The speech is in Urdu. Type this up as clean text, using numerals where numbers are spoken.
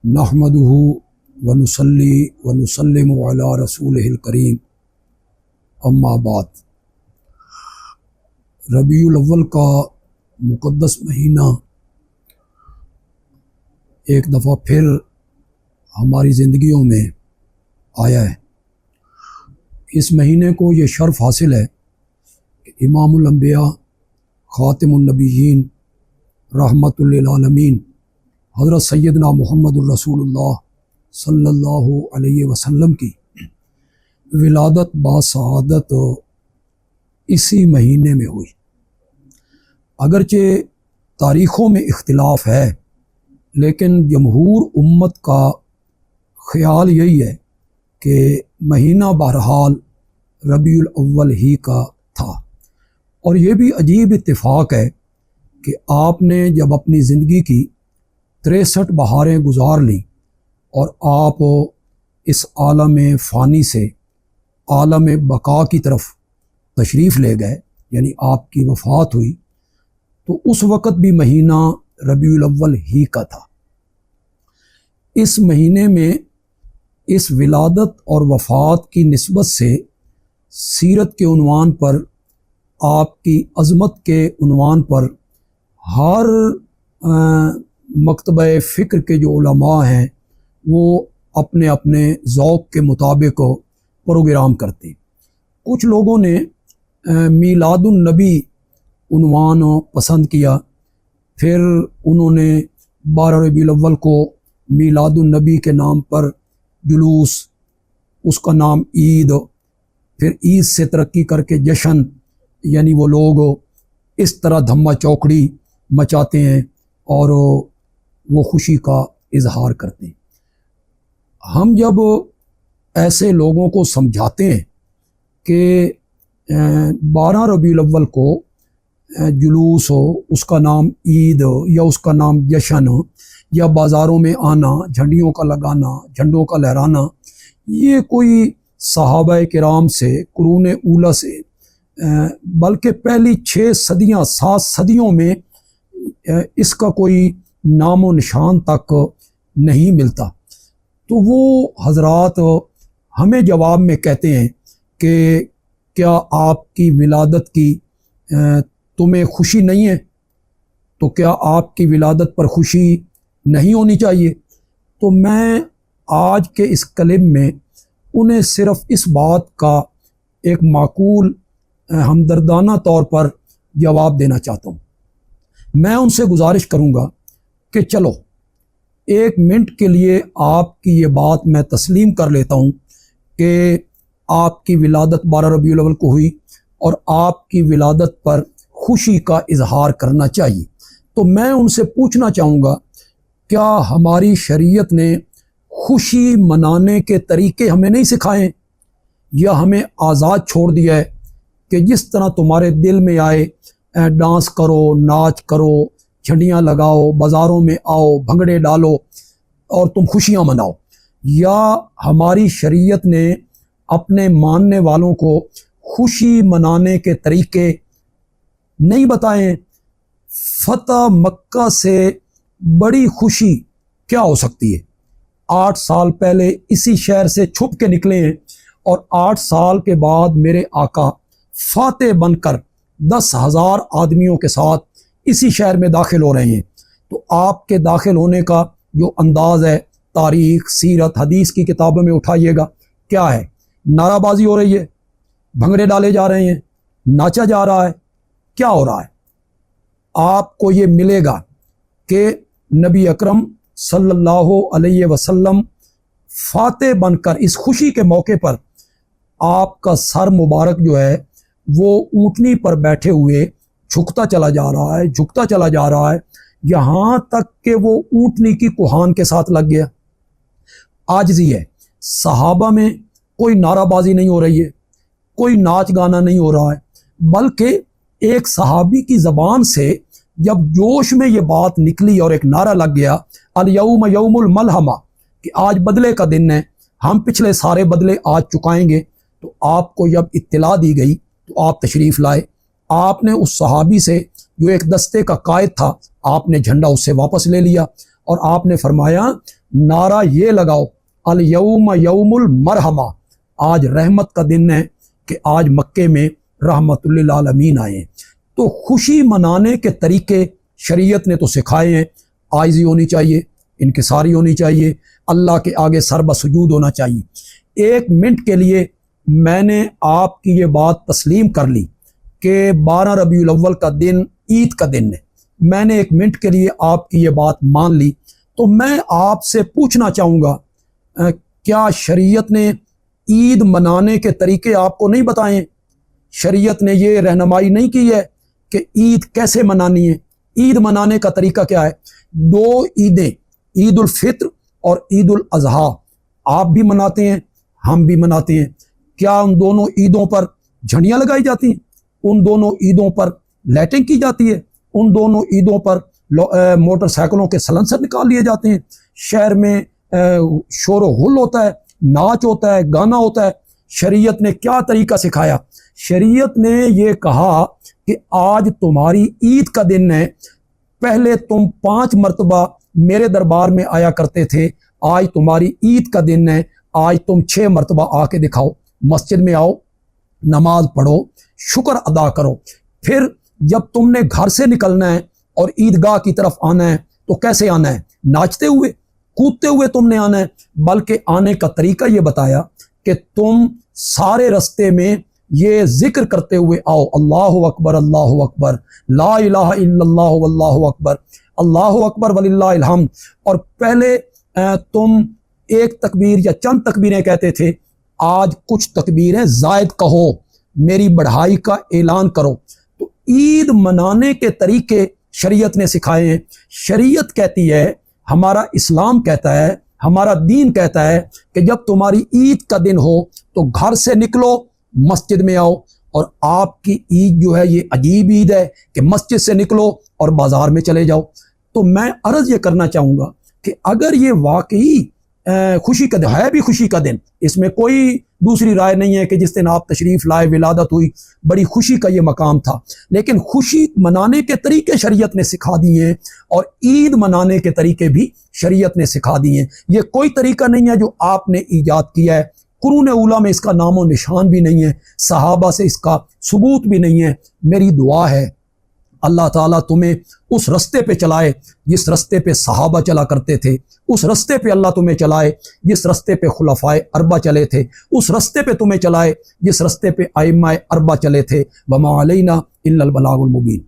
نحمدہ ونصلی ونسلم علی رسولہ الکریم اما بعد۔ ربیع الاول کا مقدس مہینہ ایک دفعہ پھر ہماری زندگیوں میں آیا ہے۔ اس مہینے کو یہ شرف حاصل ہے کہ امام الانبیاء خاتم النبیین رحمت للعالمین حضرت سیدنا محمد الرسول اللہ صلی اللہ علیہ وسلم کی ولادت باسعادت اسی مہینے میں ہوئی۔ اگرچہ تاریخوں میں اختلاف ہے، لیکن جمہور امت کا خیال یہی ہے کہ مہینہ بہرحال ربیع الاول ہی کا تھا۔ اور یہ بھی عجیب اتفاق ہے کہ آپ نے جب اپنی زندگی کی 63 بہاریں گزار لیں اور آپ اس عالم فانی سے عالم بقا کی طرف تشریف لے گئے، یعنی آپ کی وفات ہوئی، تو اس وقت بھی مہینہ ربیع الاول ہی کا تھا۔ اس مہینے میں اس ولادت اور وفات کی نسبت سے سیرت کے عنوان پر، آپ کی عظمت کے عنوان پر ہر مکتبہ فکر کے جو علماء ہیں وہ اپنے اپنے ذوق کے مطابق پروگرام کرتے ہیں۔ کچھ لوگوں نے میلاد النبی عنوان پسند کیا، پھر انہوں نے 12 ربیع الاول کو میلاد النبی کے نام پر جلوس، اس کا نام عید، پھر عید سے ترقی کر کے جشن، یعنی وہ لوگ اس طرح دھما چوکڑی مچاتے ہیں اور وہ خوشی کا اظہار کرتے ہیں۔ ہم جب ایسے لوگوں کو سمجھاتے ہیں کہ 12 ربیع الاول کو جلوس ہو، اس کا نام عید یا اس کا نام جشن، یا بازاروں میں آنا، جھنڈیوں کا لگانا، جھنڈوں کا لہرانا، یہ کوئی صحابہ کرام سے، قرون اولیٰ سے، بلکہ پہلی 6 صدیاں 7 صدیوں میں اس کا کوئی نام و نشان تک نہیں ملتا۔ تو وہ حضرات ہمیں جواب میں کہتے ہیں کہ کیا آپ کی ولادت کی تمہیں خوشی نہیں ہے؟ تو کیا آپ کی ولادت پر خوشی نہیں ہونی چاہیے؟ تو میں آج کے اس کلم میں انہیں صرف اس بات کا ایک معقول ہمدردانہ طور پر جواب دینا چاہتا ہوں۔ میں ان سے گزارش کروں گا کہ چلو 1 منٹ کے لیے آپ کی یہ بات میں تسلیم کر لیتا ہوں کہ آپ کی ولادت 12 ربیع الاول کو ہوئی اور آپ کی ولادت پر خوشی کا اظہار کرنا چاہیے۔ تو میں ان سے پوچھنا چاہوں گا، کیا ہماری شریعت نے خوشی منانے کے طریقے ہمیں نہیں سکھائے، یا ہمیں آزاد چھوڑ دیا ہے کہ جس طرح تمہارے دل میں آئے ڈانس کرو، ناچ کرو، جھنڈیاں لگاؤ، بازاروں میں آؤ، بھنگڑے ڈالو اور تم خوشیاں مناؤ؟ یا ہماری شریعت نے اپنے ماننے والوں کو خوشی منانے کے طریقے نہیں بتائے؟ فتح مکہ سے بڑی خوشی کیا ہو سکتی ہے؟ 8 سال پہلے اسی شہر سے چھپ کے نکلے ہیں اور 8 سال کے بعد میرے آقا فاتح بن کر 10,000 آدمیوں کے ساتھ اسی شہر میں داخل ہو رہے ہیں۔ تو آپ کے داخل ہونے کا جو انداز ہے، تاریخ، سیرت، حدیث کی کتابوں میں اٹھائیے گا، کیا ہے؟ نعرہ بازی ہو رہی ہے، بھنگڑے ڈالے جا رہے ہیں، ناچا جا رہا ہے، کیا ہو رہا ہے؟ آپ کو یہ ملے گا کہ نبی اکرم صلی اللہ علیہ وسلم فاتح بن کر اس خوشی کے موقع پر آپ کا سر مبارک جو ہے وہ اونٹنی پر بیٹھے ہوئے جھکتا چلا جا رہا ہے، جھکتا چلا جا رہا ہے، یہاں تک کہ وہ اونٹنی کی کوہان کے ساتھ لگ گیا۔ عاجزی ہے۔ صحابہ میں کوئی نعرہ بازی نہیں ہو رہی ہے، کوئی ناچ گانا نہیں ہو رہا ہے، بلکہ ایک صحابی کی زبان سے جب جوش میں یہ بات نکلی اور ایک نعرہ لگ گیا، الیوم یوم الملحمہ، کہ آج بدلے کا دن ہے، ہم پچھلے سارے بدلے آج چکائیں گے۔ تو آپ کو جب اطلاع دی گئی تو آپ تشریف لائے۔ آپ نے اس صحابی سے جو ایک دستے کا قائد تھا، آپ نے جھنڈا اس سے واپس لے لیا، اور آپ نے فرمایا نعرہ یہ لگاؤ الیوم یوم المرحمہ، آج رحمت کا دن ہے کہ آج مکے میں رحمت للعالمین آئے ہیں۔ تو خوشی منانے کے طریقے شریعت نے تو سکھائے ہیں، عاجزی ہونی چاہیے، انکساری ہونی چاہیے، اللہ کے آگے سر بسجود ہونا چاہیے۔ 1 منٹ کے لیے میں نے آپ کی یہ بات تسلیم کر لی کہ 12 ربیع الاول کا دن عید کا دن ہے، میں نے 1 منٹ کے لیے آپ کی یہ بات مان لی، تو میں آپ سے پوچھنا چاہوں گا کیا شریعت نے عید منانے کے طریقے آپ کو نہیں بتائیں؟ شریعت نے یہ رہنمائی نہیں کی ہے کہ عید کیسے منانی ہے؟ عید منانے کا طریقہ کیا ہے؟ 2 عیدیں، عید الفطر اور عید الاضحیٰ، آپ بھی مناتے ہیں، ہم بھی مناتے ہیں۔ کیا ان دونوں عیدوں پر جھنڈیاں لگائی جاتی ہیں؟ ان دونوں عیدوں پر لائٹنگ کی جاتی ہے؟ ان دونوں عیدوں پر موٹر سائیکلوں کے سلنسر نکال لیے جاتے ہیں؟ شہر میں شور و غل ہوتا ہے، ناچ ہوتا ہے، گانا ہوتا ہے؟ شریعت نے کیا طریقہ سکھایا؟ شریعت نے یہ کہا کہ آج تمہاری عید کا دن ہے، پہلے تم 5 مرتبہ میرے دربار میں آیا کرتے تھے، آج تمہاری عید کا دن ہے، آج تم 6 مرتبہ آ کے دکھاؤ، مسجد میں آؤ، نماز پڑھو، شکر ادا کرو۔ پھر جب تم نے گھر سے نکلنا ہے اور عیدگاہ کی طرف آنا ہے تو کیسے آنا ہے؟ ناچتے ہوئے، کودتے ہوئے تم نے آنا ہے، بلکہ آنے کا طریقہ یہ بتایا کہ تم سارے رستے میں یہ ذکر کرتے ہوئے آؤ، اللہ اکبر اللہ اکبر، لا الہ الا اللہ واللہ اکبر، اللہ اکبر وللہ الحمد۔ اور پہلے تم ایک تکبیر یا چند تکبیریں کہتے تھے، آج کچھ تکبیریں زائد کہو، میری بڑھائی کا اعلان کرو۔ تو عید منانے کے طریقے شریعت نے سکھائے ہیں۔ شریعت کہتی ہے، ہمارا اسلام کہتا ہے، ہمارا دین کہتا ہے کہ جب تمہاری عید کا دن ہو تو گھر سے نکلو، مسجد میں آؤ۔ اور آپ کی عید جو ہے یہ عجیب عید ہے کہ مسجد سے نکلو اور بازار میں چلے جاؤ۔ تو میں عرض یہ کرنا چاہوں گا کہ اگر یہ واقعی خوشی کا دن ہے، بھی خوشی کا دن، اس میں کوئی دوسری رائے نہیں ہے کہ جس دن آپ تشریف لائے، ولادت ہوئی، بڑی خوشی کا یہ مقام تھا، لیکن خوشی منانے کے طریقے شریعت نے سکھا دیے ہیں اور عید منانے کے طریقے بھی شریعت نے سکھا دیے ہیں۔ یہ کوئی طریقہ نہیں ہے جو آپ نے ایجاد کیا ہے، قرون اولیٰ میں اس کا نام و نشان بھی نہیں ہے، صحابہ سے اس کا ثبوت بھی نہیں ہے۔ میری دعا ہے اللہ تعالیٰ تمہیں اس رستے پہ چلائے جس رستے پہ صحابہ چلا کرتے تھے، اس رستے پہ اللہ تمہیں چلائے جس رستے پہ خلفائے اربعہ چلے تھے، اس رستے پہ تمہیں چلائے جس رستے پہ ائمہ اربعہ چلے تھے۔ وما علینا الا البلاغ المبین۔